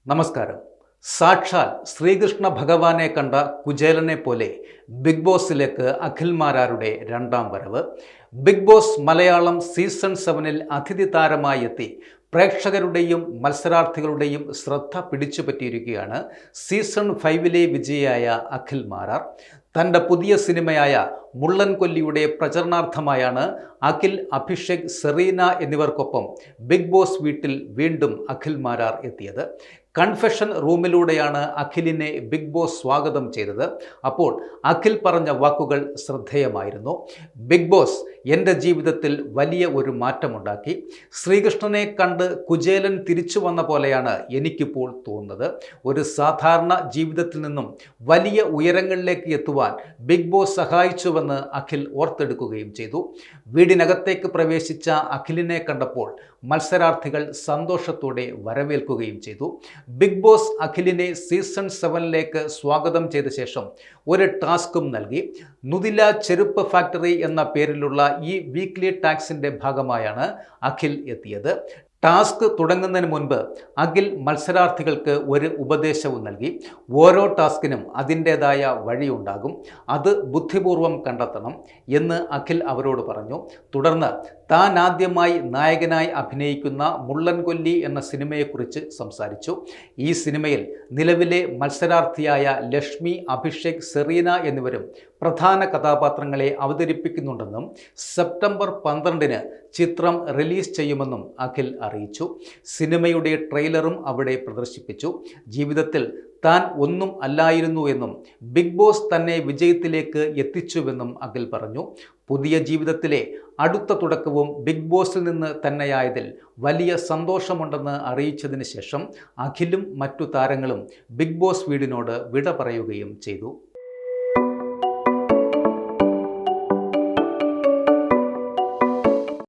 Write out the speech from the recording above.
നമസ്കാരം. സാക്ഷാൽ ശ്രീകൃഷ്ണ ഭഗവാനെ കണ്ട കുചേലനെ പോലെ ബിഗ് ബോസിലേക്ക് അഖിൽ മാരാരുടെ രണ്ടാം വരവ്. ബിഗ് ബോസ് മലയാളം സീസൺ 7-ൽ അതിഥി താരമായി എത്തി പ്രേക്ഷകരുടെയും മത്സരാർത്ഥികളുടെയും ശ്രദ്ധ പിടിച്ചുപറ്റിയിരിക്കുകയാണ് സീസൺ 5-ലെ വിജയിയായ അഖിൽ മാരാർ. തൻ്റെ പുതിയ സിനിമയായ മുള്ളൻ കൊല്ലിയുടെ പ്രചരണാർത്ഥമായാണ് അഖിൽ, അഭിഷേക്, സെറീന എന്നിവർക്കൊപ്പം ബിഗ് ബോസ് വീട്ടിൽ വീണ്ടും അഖിൽ മാരാർ എത്തിയത്. കൺഫെഷൻ റൂമിലൂടെയാണ് അഖിലിനെ ബിഗ് ബോസ് സ്വാഗതം ചെയ്തത്. അപ്പോൾ അഖിൽ പറഞ്ഞ വാക്കുകൾ ശ്രദ്ധേയമായിരുന്നു. ബിഗ് ബോസ് എൻ്റെ ജീവിതത്തിൽ വലിയ ഒരു മാറ്റമുണ്ടാക്കി. ശ്രീകൃഷ്ണനെ കണ്ട് കുചേലൻ തിരിച്ചു വന്ന പോലെയാണ് എനിക്കിപ്പോൾ തോന്നുന്നത്. ഒരു സാധാരണ ജീവിതത്തിൽ നിന്നും വലിയ ഉയരങ്ങളിലേക്ക് എത്തുവാൻ ബിഗ് ബോസ് സഹായിച്ചുവെന്ന് അഖിൽ ഓർത്തെടുക്കുകയും ചെയ്തു. വീടിനകത്തേക്ക് പ്രവേശിച്ച അഖിലിനെ കണ്ടപ്പോൾ മത്സരാർത്ഥികൾ സന്തോഷത്തോടെ വരവേൽക്കുകയും ചെയ്തു. ബിഗ് ബോസ് അഖിലിനെ സീസൺ 7-ലേക്ക് സ്വാഗതം ചെയ്ത ശേഷം ഒരു ടാസ്കും നൽകി. നുദില ചെരുപ്പ് ഫാക്ടറി എന്ന പേരിലുള്ള ഈ വീക്ക്ലി ടാക്സിൻ്റെ ഭാഗമായാണ് അഖിൽ എത്തിയത്. ടാസ്ക് തുടങ്ങുന്നതിന് മുൻപ് അഖിൽ മത്സരാർത്ഥികൾക്ക് ഒരു ഉപദേശവും നൽകി. ഓരോ ടാസ്കിനും അതിൻ്റേതായ വഴിയുണ്ടാകും, അത് ബുദ്ധിപൂർവം കണ്ടെത്തണം എന്ന് അഖിൽ അവരോട് പറഞ്ഞു. തുടർന്ന് താൻ ആദ്യമായി നായകനായി അഭിനയിക്കുന്ന മുള്ളൻ കൊല്ലി എന്ന സിനിമയെക്കുറിച്ച് സംസാരിച്ചു. ഈ സിനിമയിൽ നിലവിലെ മത്സരാർത്ഥിയായ ലക്ഷ്മി, അഭിഷേക്, സെറീന എന്നിവരും പ്രധാന കഥാപാത്രങ്ങളെ അവതരിപ്പിക്കുന്നുണ്ടെന്നും സെപ്റ്റംബർ 12-ന് ചിത്രം റിലീസ് ചെയ്യുമെന്നും അഖിൽ അറിയിച്ചു. സിനിമയുടെ ട്രെയിലറും അവിടെ പ്രദർശിപ്പിച്ചു. ജീവിതത്തിൽ താൻ ഒന്നും അല്ലായിരുന്നു എന്നും ബിഗ് ബോസ് തന്നെ വിജയത്തിലേക്ക് എത്തിച്ചുവെന്നും അഖിൽ പറഞ്ഞു. പുതിയ ജീവിതത്തിലെ അടുത്ത തുടക്കവും ബിഗ് ബോസിൽ നിന്ന് തന്നെയായതിൽ വലിയ സന്തോഷമുണ്ടെന്ന് അറിയിച്ചതിന് ശേഷം അഖിലും മറ്റു താരങ്ങളും ബിഗ് ബോസ് വീടിനോട് വിട പറയുകയും ചെയ്തു.